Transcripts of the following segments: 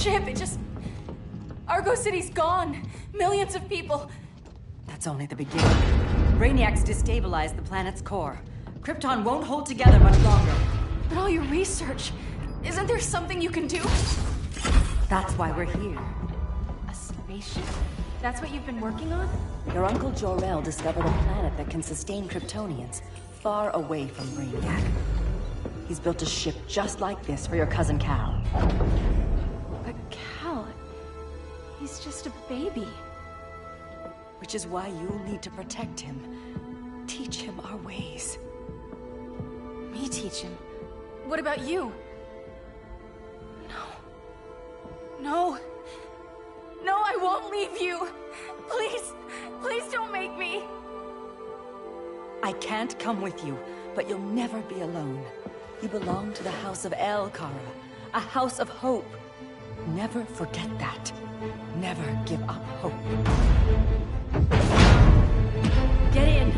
ship, it just... Argo City's gone. Millions of people. That's only the beginning. Brainiac's destabilized the planet's core. Krypton won't hold together much longer. But all your research, isn't there something you can do? That's why we're here. A spaceship? That's what you've been working on? Your Uncle Jor-El discovered a planet that can sustain Kryptonians, far away from Brainiac. He's built a ship just like this for your cousin Cal. But Cal... he's just a baby. Which is why you'll need to protect him. Teach him our ways. Me teach him? What about you? No. No, I won't leave you. Please don't make me. I can't come with you, but you'll never be alone. You belong to the House of El, Kara. A house of hope. Never forget that. Never give up hope. Get in.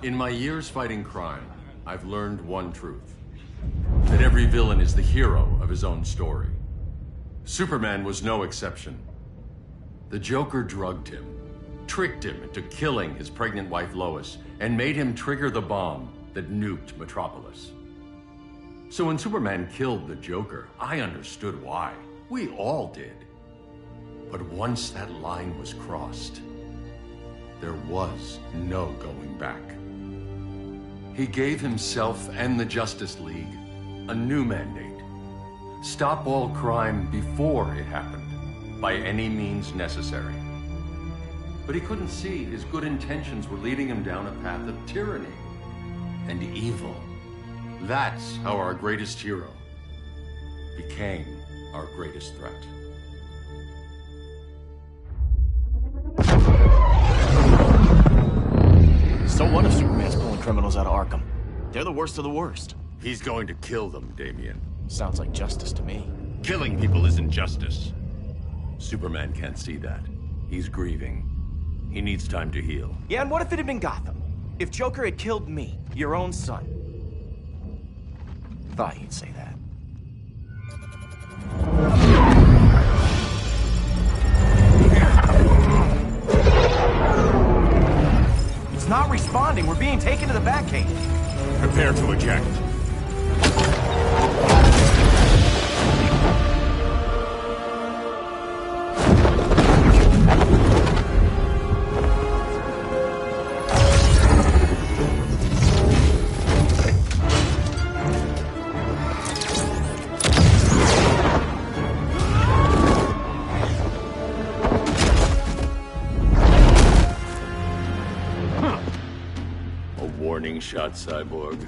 In my years fighting crime, I've learned one truth. That every villain is the hero of his own story. Superman was no exception. The Joker drugged him, tricked him into killing his pregnant wife Lois, and made him trigger the bomb that nuked Metropolis. So when Superman killed the Joker, I understood why. We all did. But once that line was crossed, there was no going back. He gave himself and the Justice League a new mandate. Stop all crime before it happened, by any means necessary. But he couldn't see his good intentions were leading him down a path of tyranny and evil. That's how our greatest hero became our greatest threat. So what if Superman's pulling criminals out of Arkham? They're the worst of the worst. He's going to kill them, Damian. Sounds like justice to me. Killing people isn't justice. Superman can't see that. He's grieving. He needs time to heal. Yeah, and what if it had been Gotham? If Joker had killed me, your own son? Thought you'd say that. It's not responding. We're being taken to the Batcave. Prepare to eject. Warning shot, Cyborg.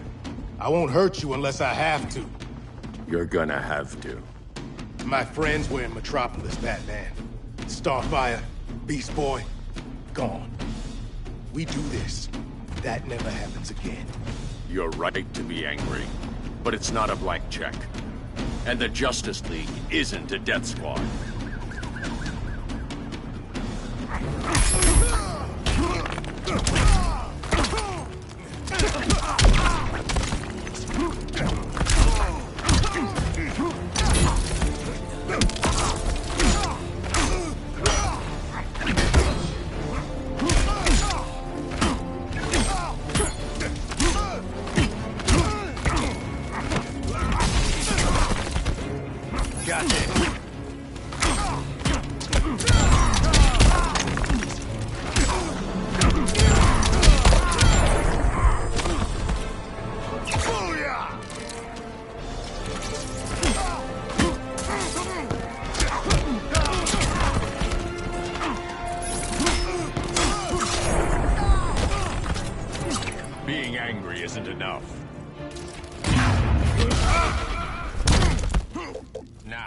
I won't hurt you unless I have to. You're gonna have to. My friends were in Metropolis, Batman. Starfire, Beast Boy, gone. We do this. That never happens again. You're right to be angry, but it's not a blank check. And the Justice League isn't a death squad. Being angry isn't enough. Now.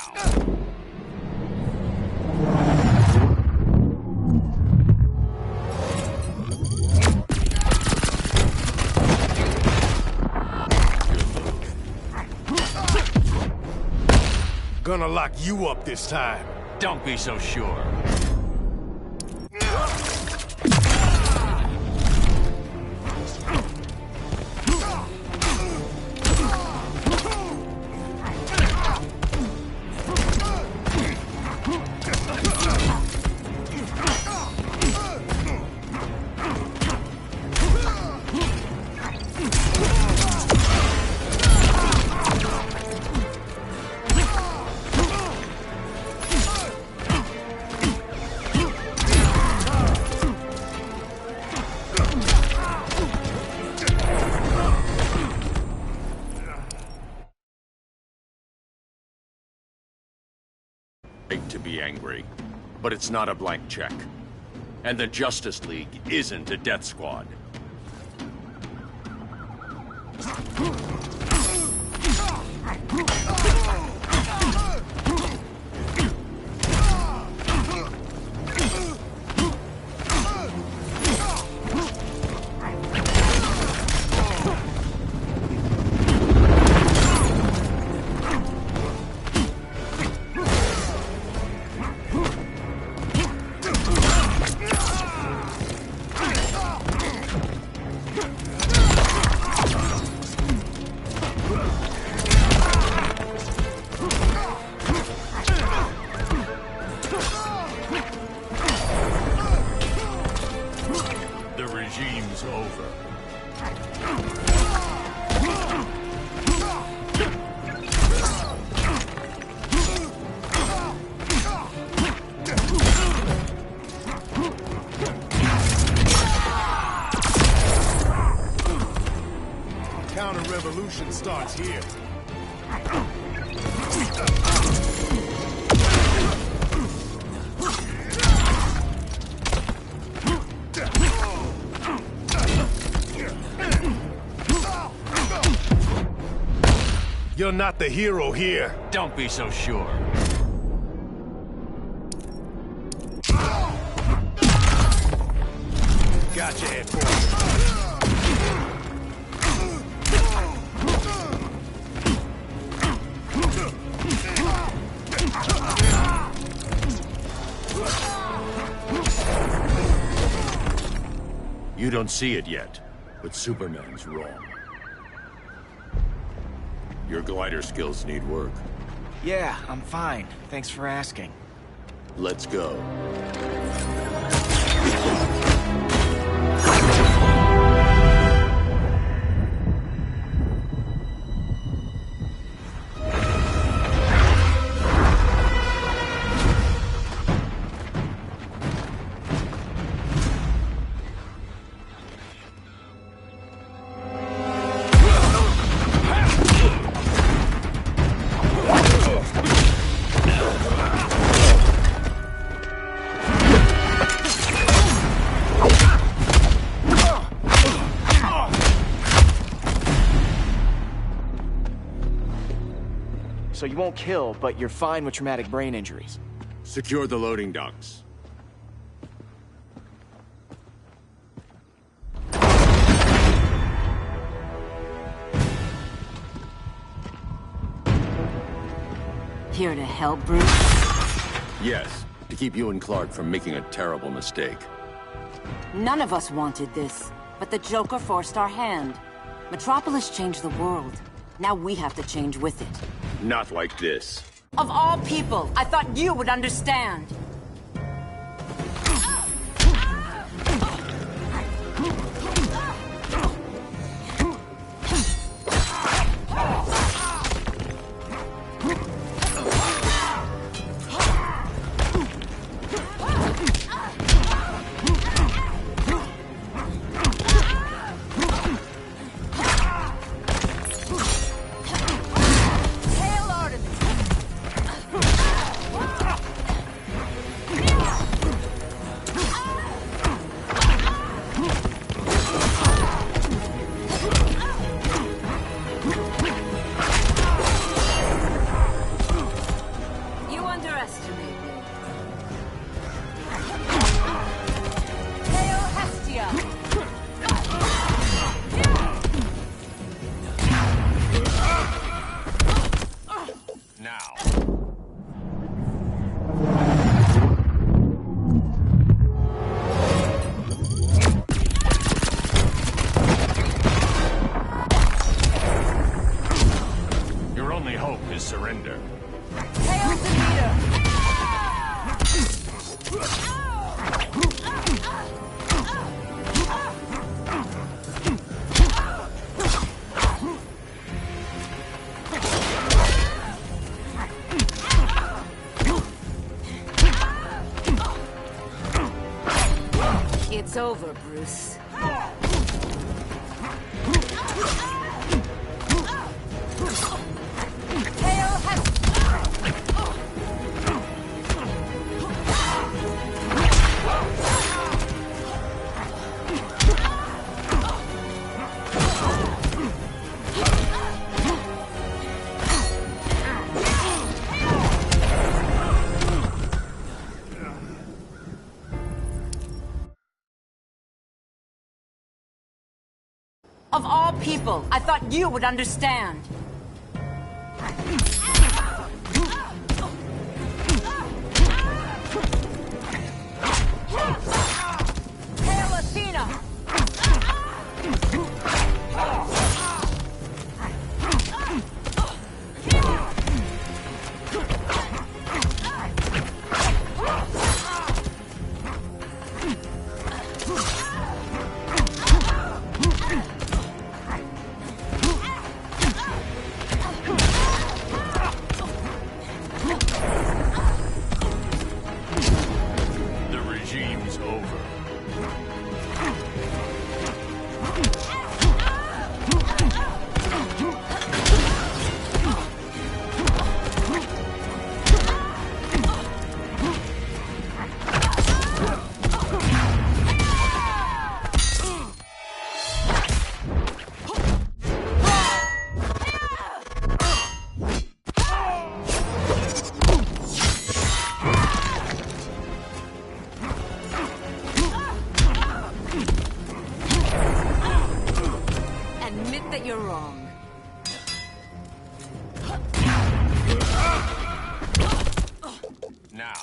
Gonna lock you up this time. Don't be so sure. To be angry, but it's not a blank check. And the Justice League isn't a death squad. Counter-revolution starts here. You're not the hero here. Don't be so sure. Gotcha, headquarters. You don't see it yet, but Superman's wrong. Your glider skills need work. Yeah, I'm fine. Thanks for asking. Let's go. So you won't kill, but you're fine with traumatic brain injuries. Secure the loading docks. Here to help, Bruce? Yes, to keep you and Clark from making a terrible mistake. None of us wanted this, but the Joker forced our hand. Metropolis changed the world. Now we have to change with it. Not like this. Of all people, I thought you would understand. to surrender. Hail Demeter! It's over, Bruce. Of all people, I thought you would understand. Hail Athena! Admit that you're wrong. Now.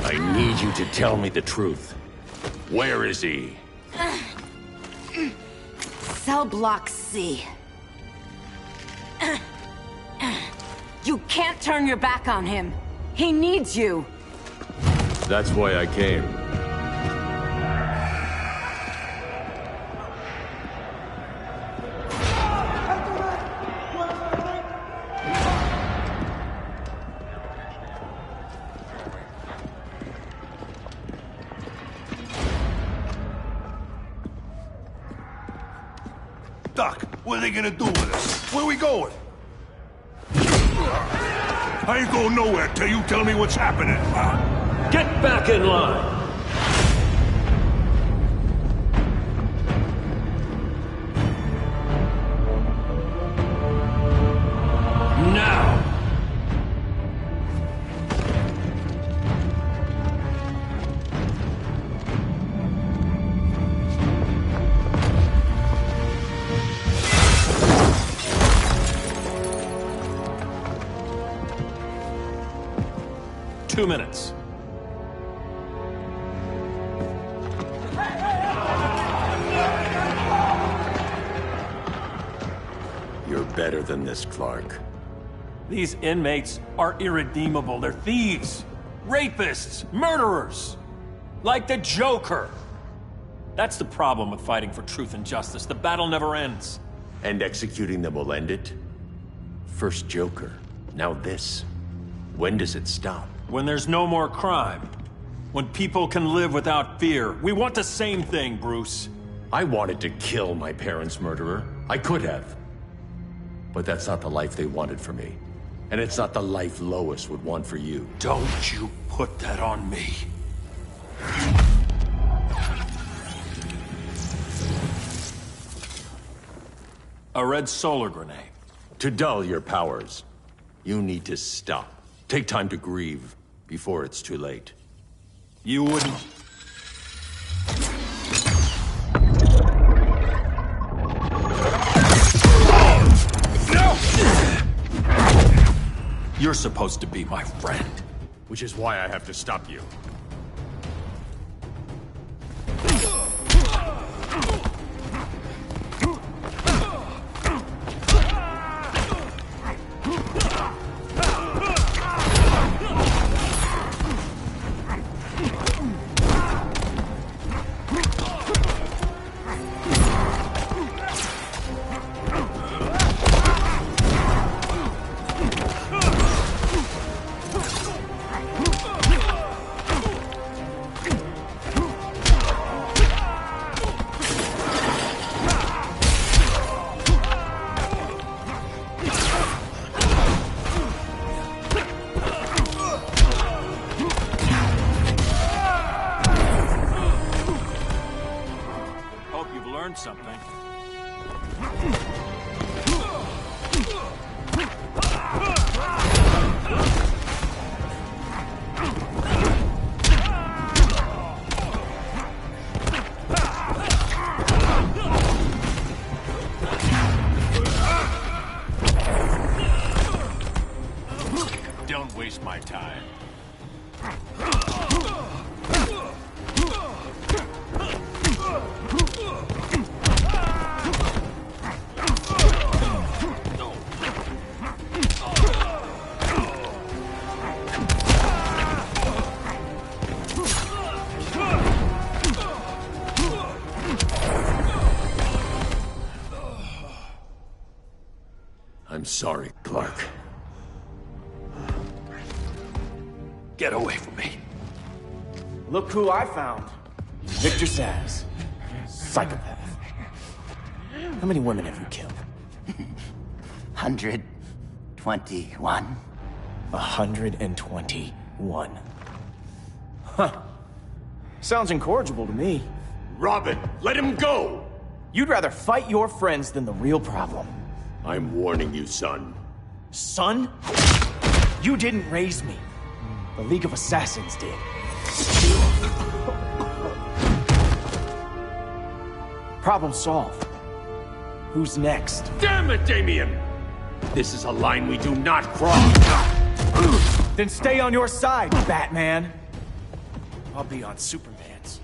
I need you to tell me the truth. Where is he? Cell Block C. You can't turn your back on him. He needs you. That's why I came. Doc, what are they gonna do with us? Where we going? I ain't going nowhere till you tell me what's happening. Get back in line! Now! Two minutes. You're better than this, Clark. These inmates are irredeemable. They're thieves, rapists, murderers. Like the Joker. That's the problem with fighting for truth and justice. The battle never ends. And executing them will end it? First Joker, now this. When does it stop? When there's no more crime. When people can live without fear. We want the same thing, Bruce. I wanted to kill my parents' murderer. I could have. But that's not the life they wanted for me. And it's not the life Lois would want for you. Don't you put that on me. A red solar grenade. To dull your powers, you need to stop. Take time to grieve before it's too late. You wouldn't... supposed to be my friend. Which is why I have to stop you. Something. Don't waste my time. I'm sorry, Clark. Get away from me. Look who I found. Victor Zsasz. Psychopath. How many women have you killed? 121. 121. Huh. Sounds incorrigible to me. Robin, let him go! You'd rather fight your friends than the real problem. I'm warning you, son. Son? You didn't raise me. The League of Assassins did. Problem solved. Who's next? Damn it, Damien! This is a line we do not cross! Then stay on your side, Batman. I'll be on Superman's.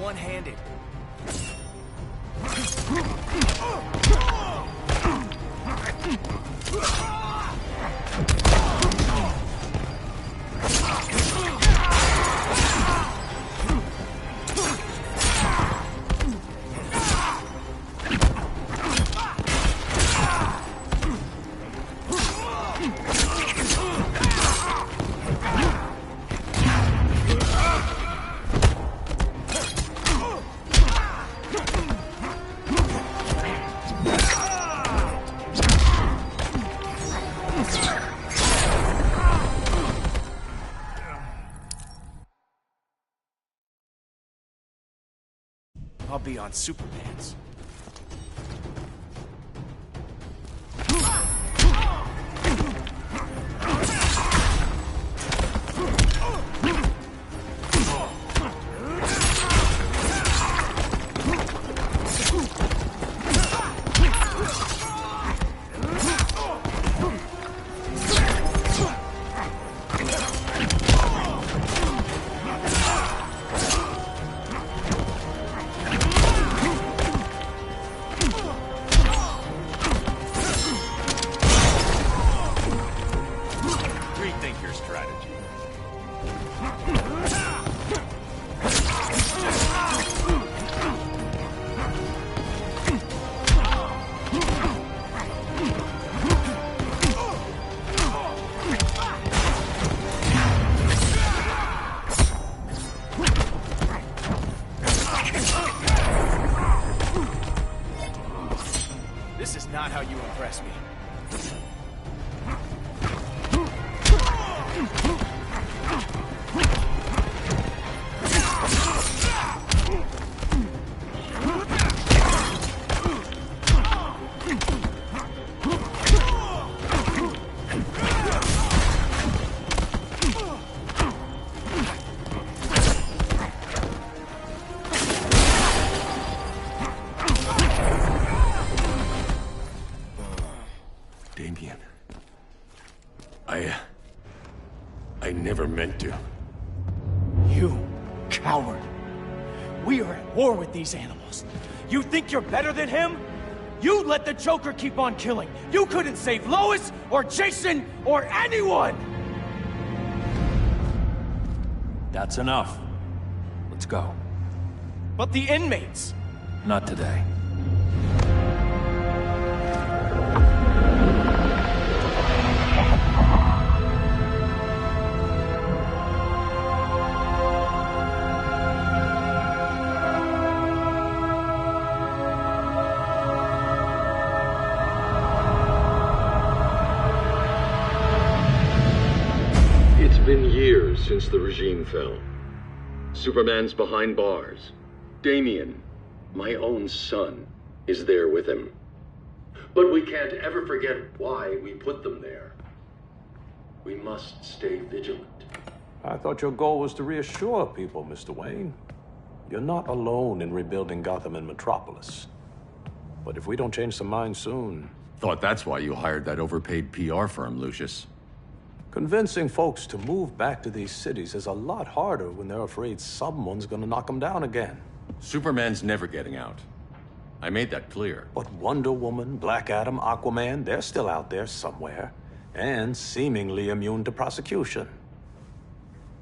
One-handed. I'll be on Superman's. This is not how you impress me. Damien. I never meant to. You coward. We are at war with these animals. You think you're better than him? You let the Joker keep on killing. You couldn't save Lois, or Jason, or anyone! That's enough. Let's go. But the inmates! Not today. It's been years since the regime fell. Superman's behind bars. Damien, my own son, is there with him. But we can't ever forget why we put them there. We must stay vigilant. I thought your goal was to reassure people, Mr. Wayne. You're not alone in rebuilding Gotham and Metropolis. But if we don't change some minds soon... Thought that's why you hired that overpaid PR firm, Lucius. Convincing folks to move back to these cities is a lot harder when they're afraid someone's gonna knock them down again. Superman's never getting out. I made that clear. But Wonder Woman, Black Adam, Aquaman, they're still out there somewhere. And seemingly immune to prosecution.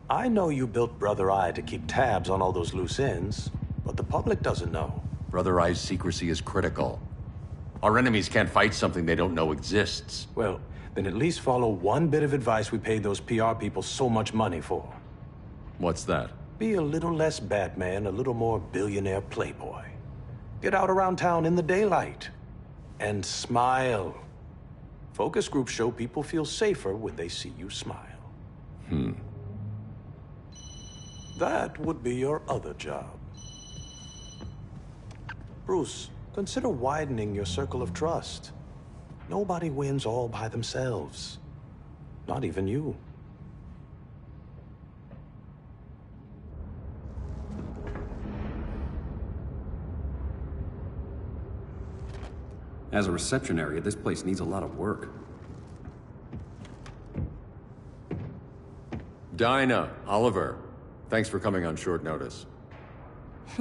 I know you built Brother Eye to keep tabs on all those loose ends, but the public doesn't know. Brother Eye's secrecy is critical. Our enemies can't fight something they don't know exists. Well, then at least follow one bit of advice we paid those PR people so much money for. What's that? Be a little less Batman, a little more billionaire playboy. Get out around town in the daylight. And smile. Focus groups show people feel safer when they see you smile. That would be your other job. Bruce, consider widening your circle of trust. Nobody wins all by themselves. Not even you. As a reception area, this place needs a lot of work. Dinah, Oliver, thanks for coming on short notice.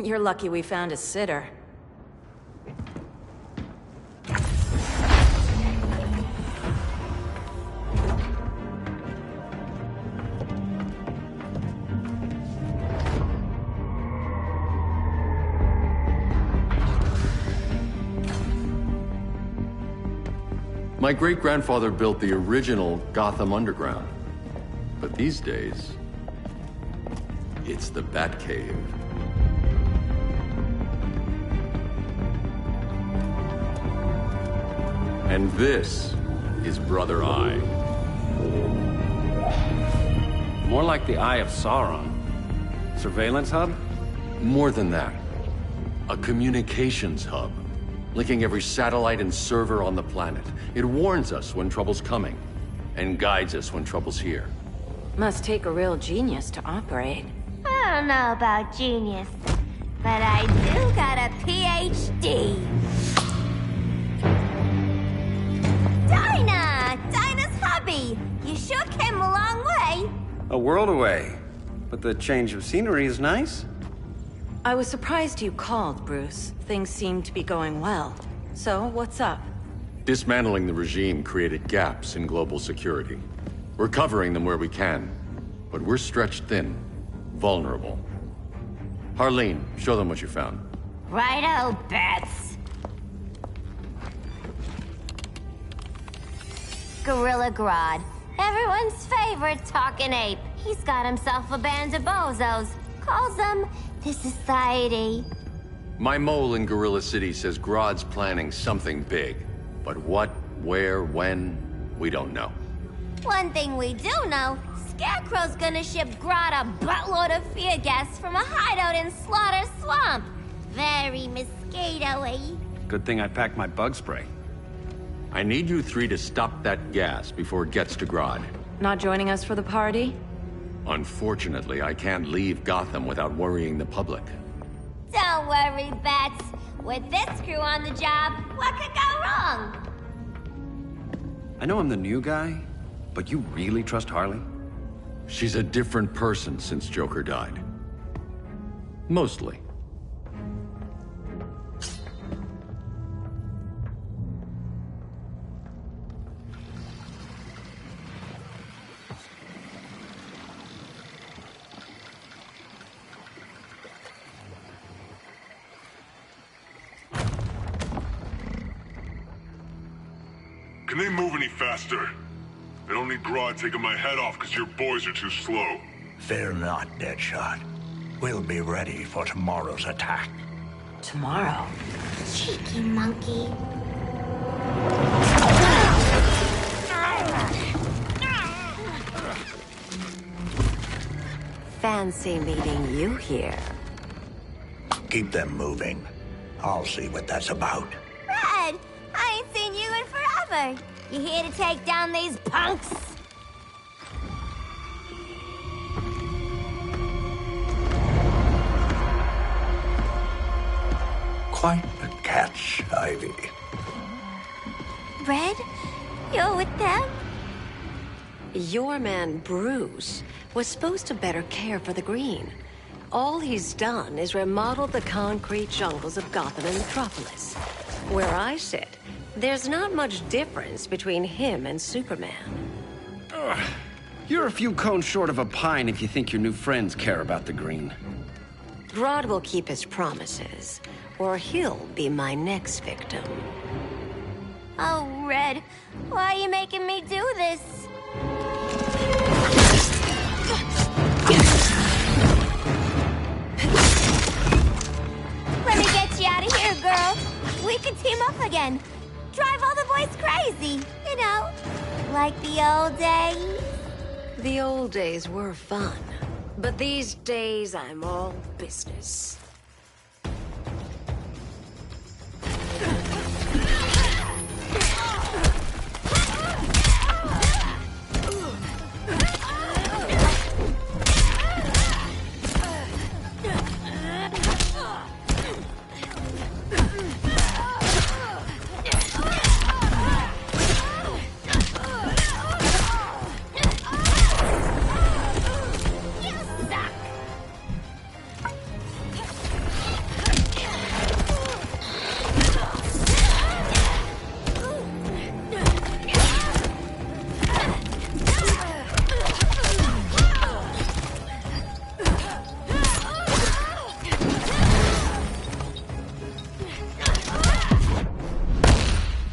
You're lucky we found a sitter. My great-grandfather built the original Gotham Underground. But these days, it's the Batcave. And this is Brother Eye. More like the Eye of Sauron. Surveillance hub? More than that. A communications hub. Linking every satellite and server on the planet. It warns us when trouble's coming, and guides us when trouble's here. Must take a real genius to operate. I don't know about genius, but I do got a PhD. Dinah's hubby! You sure came a long way. A world away. But the change of scenery is nice. I was surprised you called, Bruce. Things seem to be going well. So, what's up? Dismantling the regime created gaps in global security. We're covering them where we can, but we're stretched thin, vulnerable. Harleen, show them what you found. Righto, Bats. Gorilla Grodd. Everyone's favorite talking ape. He's got himself a band of bozos. Calls them the Society. My mole in Gorilla City says Grodd's planning something big. But what, where, when, we don't know. One thing we do know, Scarecrow's gonna ship Grodd a buttload of fear gas from a hideout in Slaughter Swamp. Very mosquito-y. Good thing I packed my bug spray. I need you three to stop that gas before it gets to Grodd. Not joining us for the party? Unfortunately, I can't leave Gotham without worrying the public. Don't worry, Bats. With this crew on the job, what could go wrong? I know I'm the new guy, but you really trust Harley? She's a different person since Joker died. Mostly. Can they move any faster? I don't need Grodd taking my head off because your boys are too slow. Fear not, Deadshot. We'll be ready for tomorrow's attack. Tomorrow? Cheeky monkey. Fancy meeting you here. Keep them moving. I'll see what that's about. Red, I ain't seen you in forever. You here to take down these punks? Quite the catch, Ivy. Red, you're with them? Your man, Bruce, was supposed to better care for the Green. All he's done is remodel the concrete jungles of Gotham and Metropolis. Where I sit, there's not much difference between him and Superman. Ugh. You're a few cones short of a pine if you think your new friends care about the Green. Grodd will keep his promises, or he'll be my next victim. Oh, Red, why are you making me do this? Let me get you out of here, girl. We can team up again. Drive all the boys crazy, you know, like the old days. The old days were fun, but these days I'm all business.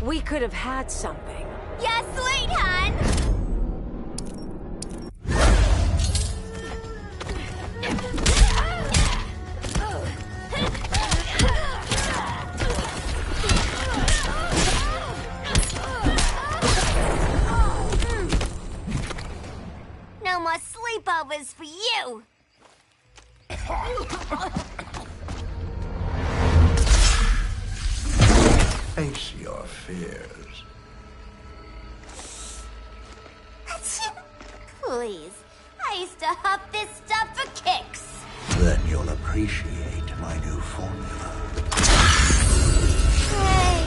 We could have had something. Yeah, sweet, hon. No more sleepovers for you. Face your fears. Please, I used to huff this stuff for kicks. Then you'll appreciate my new formula. Hey.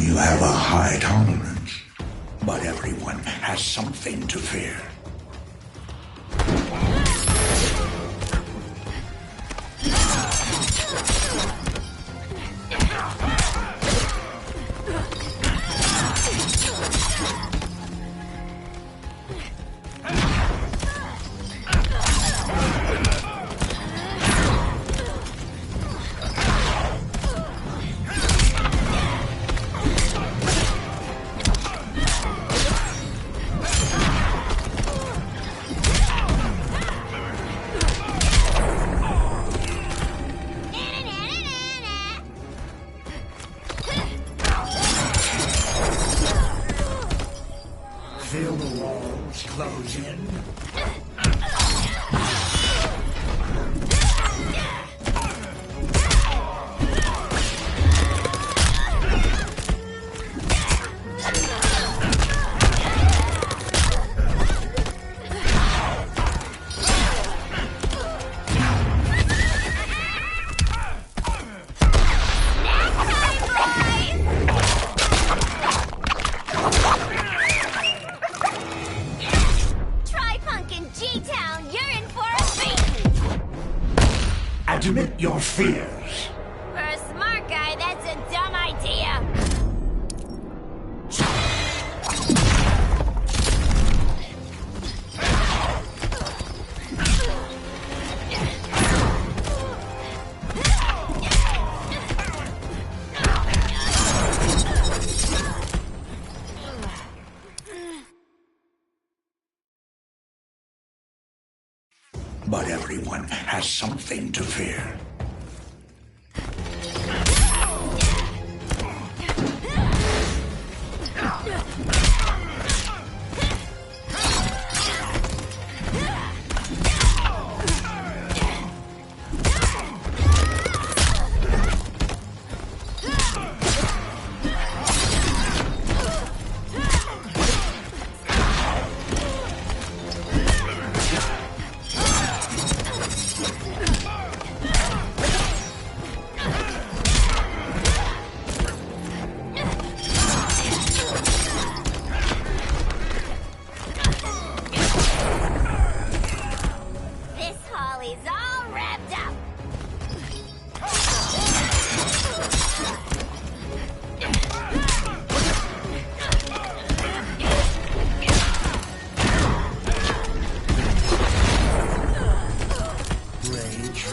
You have a high tolerance, but everyone has something to fear. feel the walls close in? Admit your fears. For a smart guy, that's a dumb idea. But everyone has something to fear.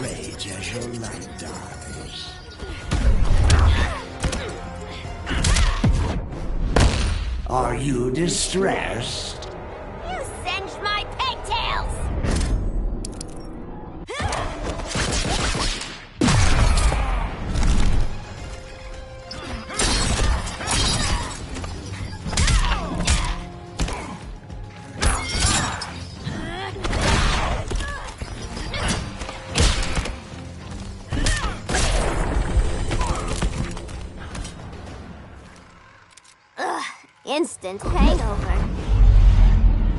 Rage as your light dies. Are you distressed? You singed my pigtails! Instant hangover.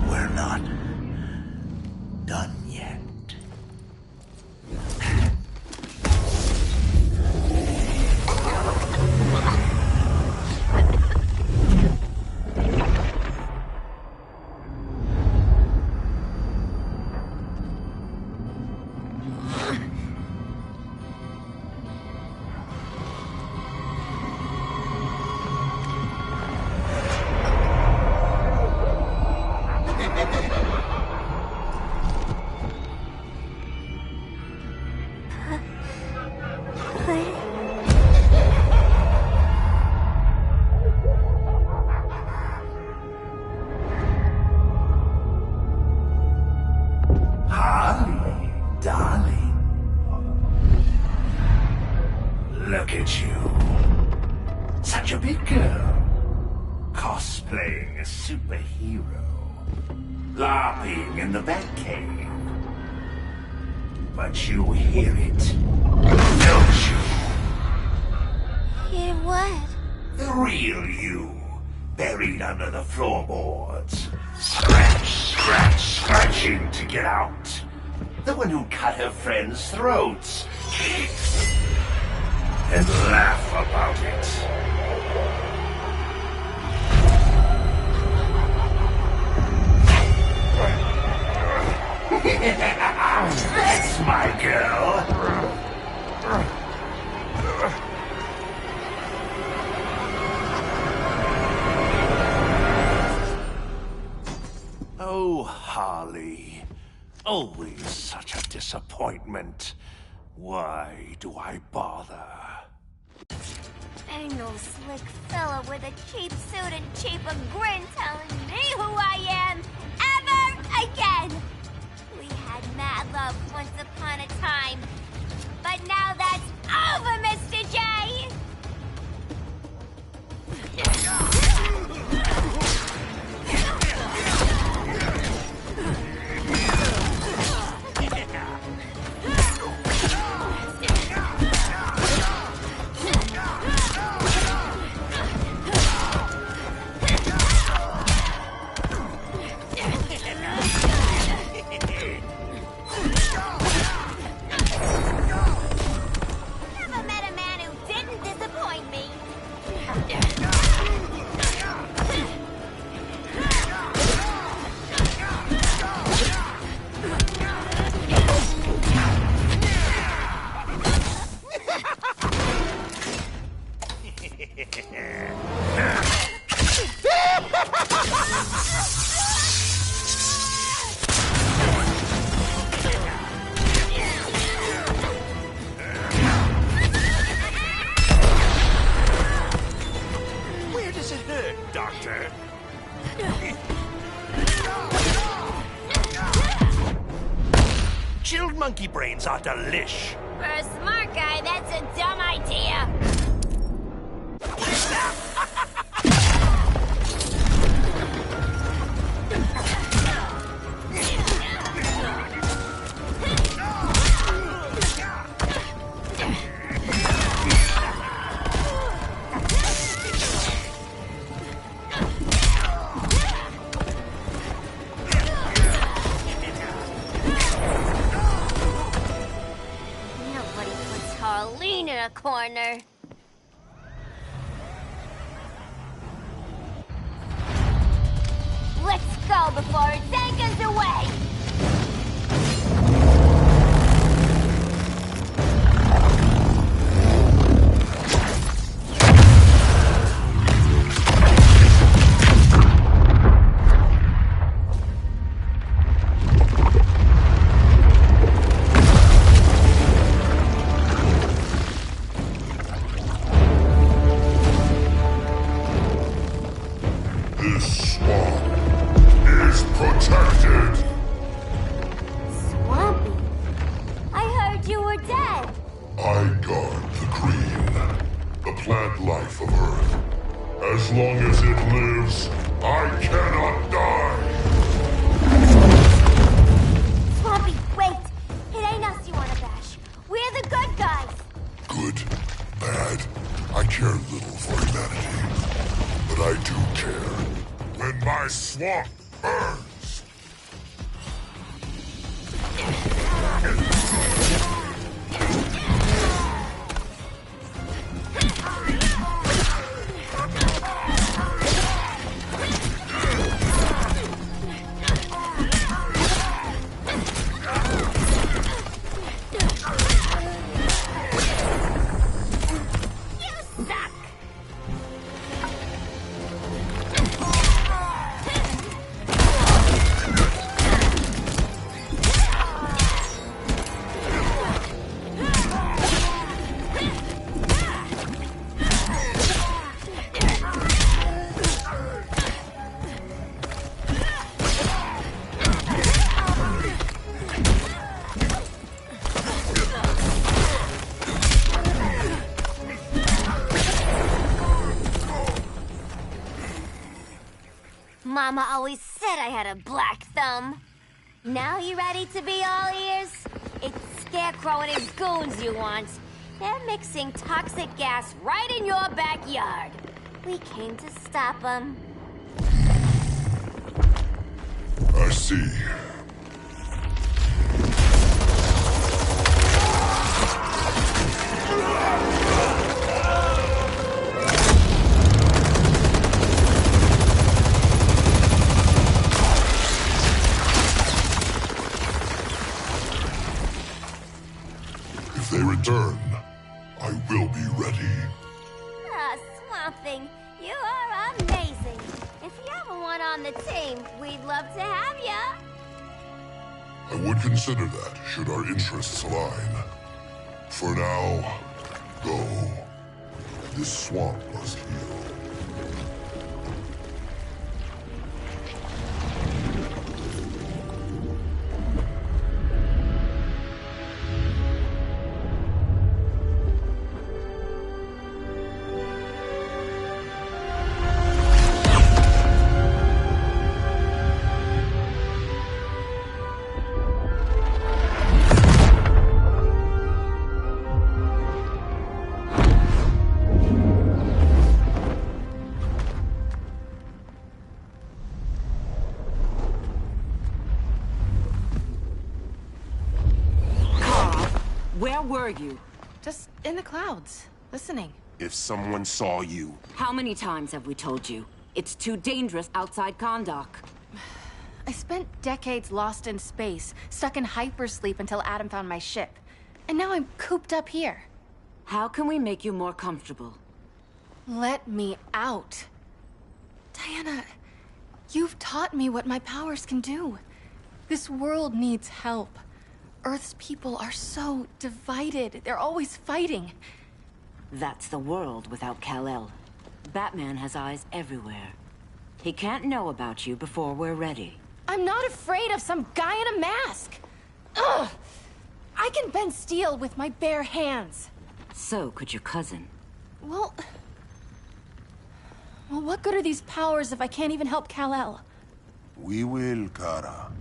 We're not done yet. Harley, darling. Look at you. Such a big girl. Cosplaying a superhero. LARPing in the Batcave. But you hear it, don't you? Hear what? The real you, buried under the floorboards. Scratch, scratch, scratching to get out. The one who cut her friends' throats. And laugh about it. That's my girl. Oh, Harley. Always such a disappointment. Why do I bother? Ain't no slick fella with a cheap suit and cheaper grin telling me who I am ever again. We had mad love once upon a time, but now that's over, Mr. J. Chilled monkey brains are delish. For a smart guy, that's a dumb idea. Nobody puts Harleen in a corner. Let's go before it takes us away! This swamp is protected. Swampy? I heard you were dead. I guard the green, the plant life of Earth. As long as it lives, I cannot die. Swampy, wait! It ain't us you wanna bash. We're the good guys. Good, bad, I care little for humanity. But I do care when my swamp burns. You suck! Mama always said I had a black thumb. Now you ready to be all ears? It's Scarecrow and his goons you want. They're mixing toxic gas right in your backyard. We came to stop them. I see. If they return, I will be ready. Ah, Swamp Thing, you are amazing. If you ever want on the team, we'd love to have ya. I would consider that, should our interests align. For now, go. This swamp must heal. Where were you? Just in the clouds, listening. If someone saw you... How many times have we told you? It's too dangerous outside Kahndaq. I spent decades lost in space, stuck in hypersleep until Adam found my ship. And now I'm cooped up here. How can we make you more comfortable? Let me out. Diana, you've taught me what my powers can do. This world needs help. Earth's people are so divided. They're always fighting. That's the world without Kal-El. Batman has eyes everywhere. He can't know about you before we're ready. I'm not afraid of some guy in a mask. Ugh! I can bend steel with my bare hands. So could your cousin. Well, what good are these powers if I can't even help Kal-El? We will, Kara.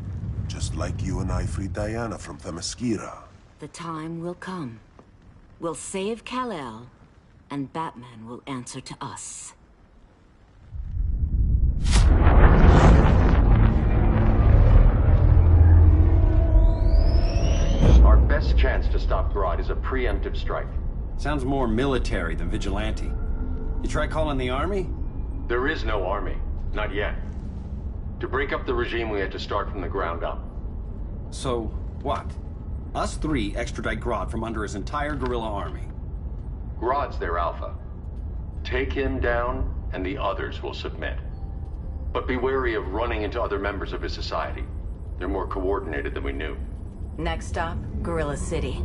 Just like you and I freed Diana from Themyscira. The time will come. We'll save Kal-El, and Batman will answer to us. Our best chance to stop Grodd is a preemptive strike. Sounds more military than vigilante. You try calling the army? There is no army. Not yet. To break up the regime, we had to start from the ground up. So, what? Us three extradite Grodd from under his entire guerrilla army. Grodd's their alpha. Take him down, and the others will submit. But be wary of running into other members of his society. They're more coordinated than we knew. Next stop, Gorilla City.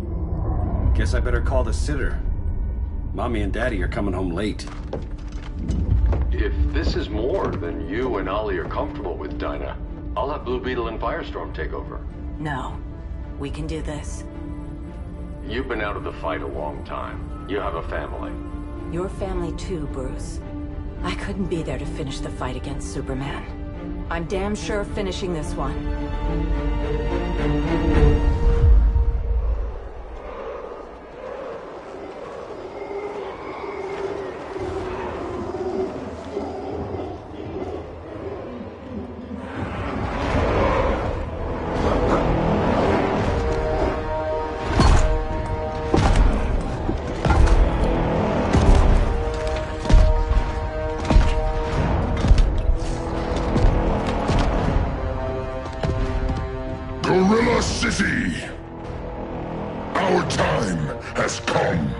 Guess I better call the sitter. Mommy and Daddy are coming home late. If this is more than you and Ollie are comfortable with, Dinah, I'll have Blue Beetle and Firestorm take over. No. We can do this. You've been out of the fight a long time. You have a family. Your family too, Bruce. I couldn't be there to finish the fight against Superman. I'm damn sure finishing this one. Gorilla City! Our time has come.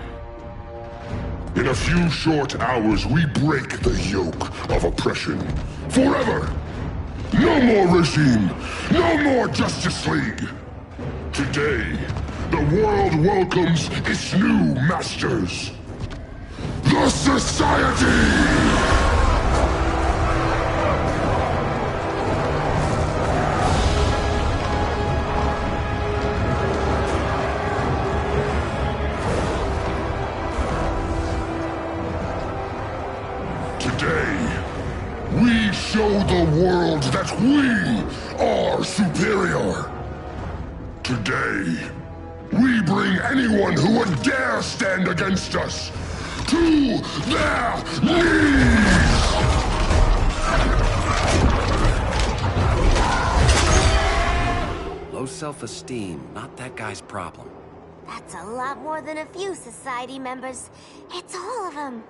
In a few short hours, we break the yoke of oppression. Forever! No more regime! No more Justice League! Today, the world welcomes its new masters. The Society! We show the world that we are superior. Today, we bring anyone who would dare stand against us to their knees! Low self-esteem, not that guy's problem. That's a lot more than a few Society members. It's all of them.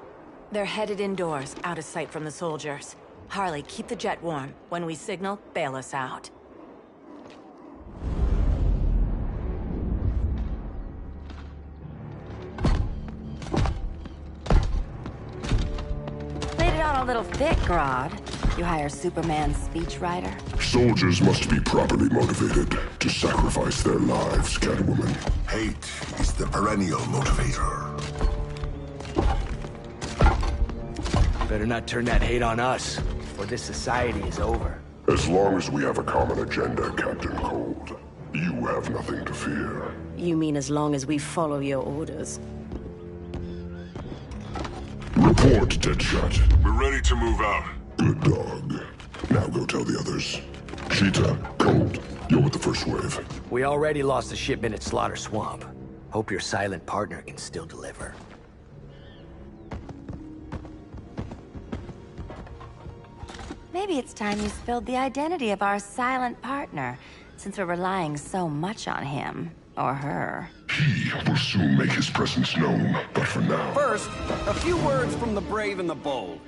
They're headed indoors, out of sight from the soldiers. Harley, keep the jet warm. When we signal, bail us out. Played it on a little thick, Grodd. You hire Superman's speechwriter? Soldiers must be properly motivated to sacrifice their lives, Catwoman. Hate is the perennial motivator. Better not turn that hate on us, or this society is over. As long as we have a common agenda, Captain Cold, you have nothing to fear. You mean as long as we follow your orders? Report, Deadshot. We're ready to move out. Good dog. Now go tell the others. Cheetah, Cold, you're with the first wave. We already lost a shipment at Slaughter Swamp. Hope your silent partner can still deliver. Maybe it's time you spilled the identity of our silent partner, since we're relying so much on him. Or her. He will soon make his presence known, but for now... First, a few words from the brave and the bold.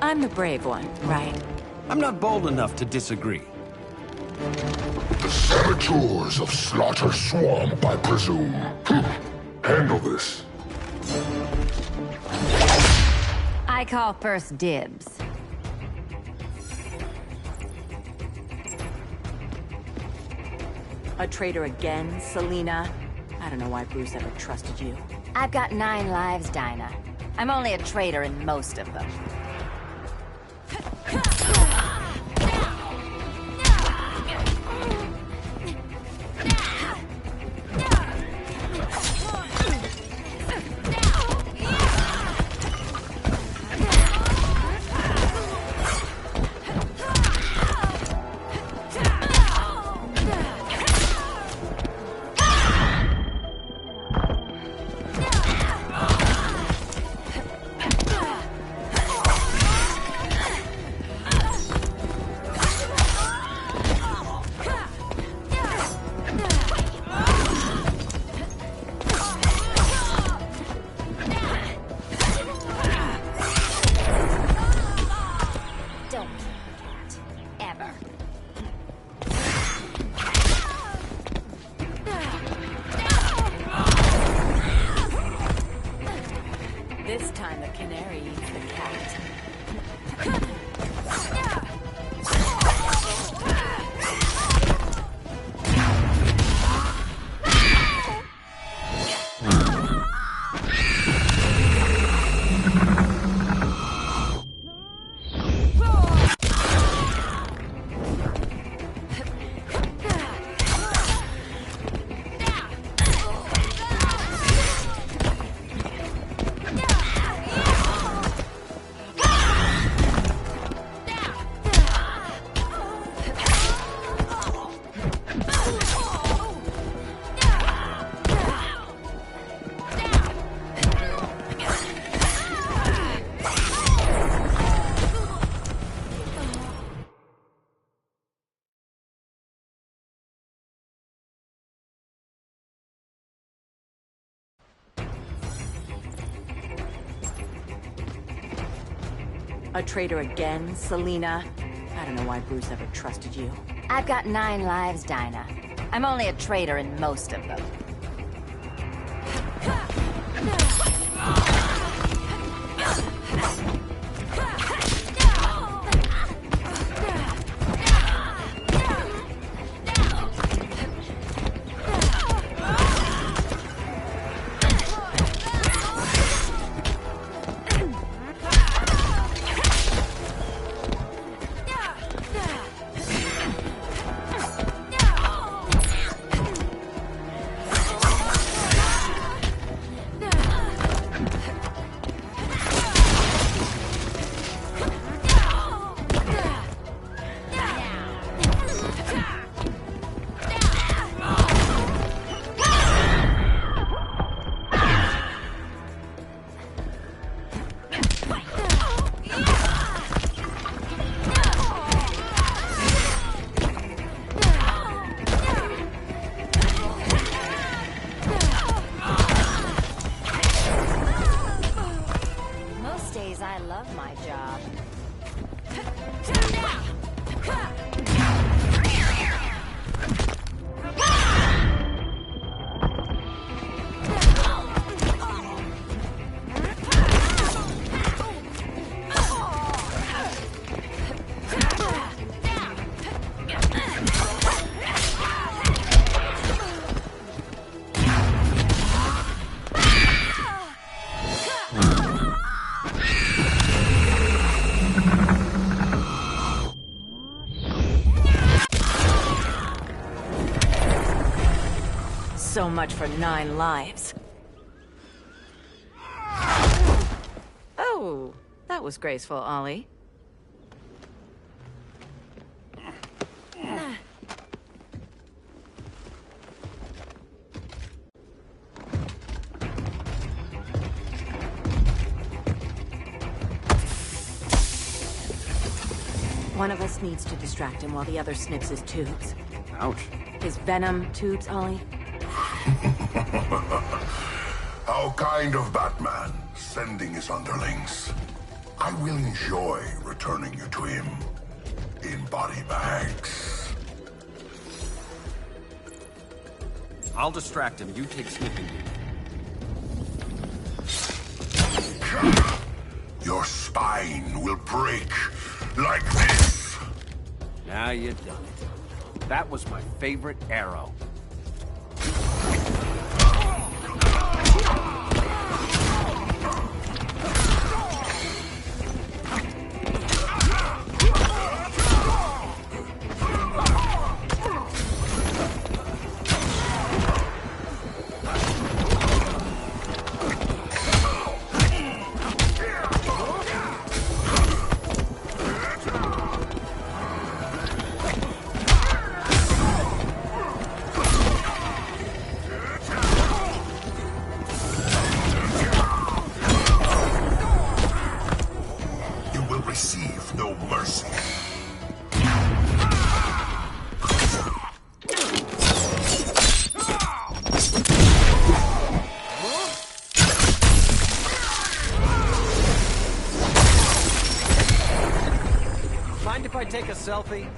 I'm the brave one, right? I'm not bold enough to disagree. The saboteurs of Slaughter Swamp, I presume. Handle this. I call first dibs. A traitor again, Selina? I don't know why Bruce ever trusted you. I've got 9 lives, Dinah. I'm only a traitor in most of them. This time the canary eats the cat. A traitor again, Selina? I don't know why Bruce ever trusted you. I've got 9 lives, Dinah. I'm only a traitor in most of them. I love my job. So much for 9 lives. Oh, that was graceful, Ollie. One of us needs to distract him while the other snips his tubes. Ouch. His venom tubes, Ollie. How kind of Batman, sending his underlings. I will enjoy returning you to him in body bags. I'll distract him. You take sniffing duty. Your spine will break like this. Now you've done it. That was my favorite arrow. If I take a selfie?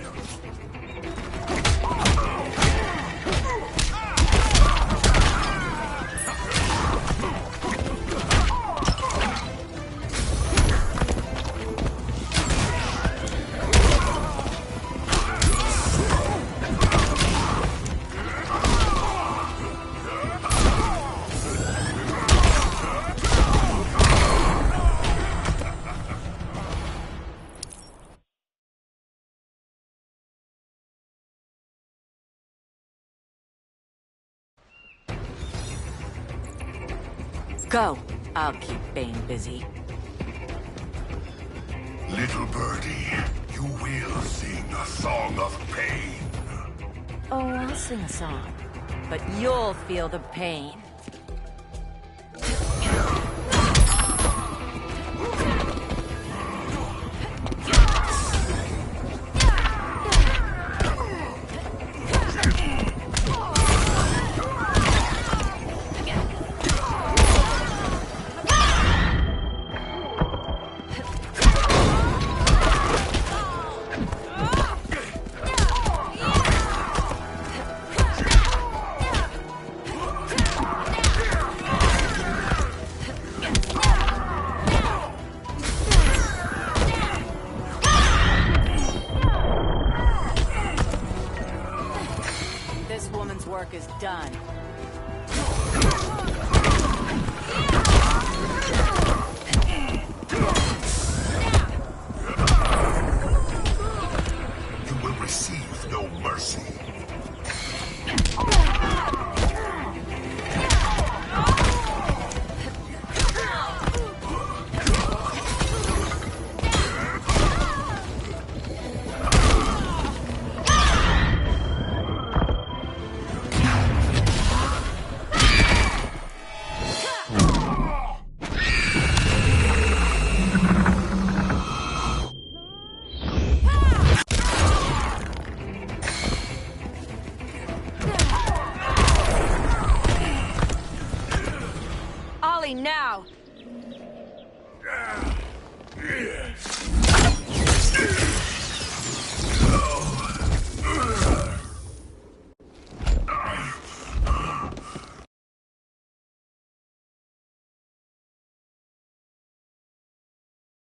Go. I'll keep Bane busy. Little birdie, you will sing a song of pain. Oh, I'll sing a song. But you'll feel the pain. This woman's work is done.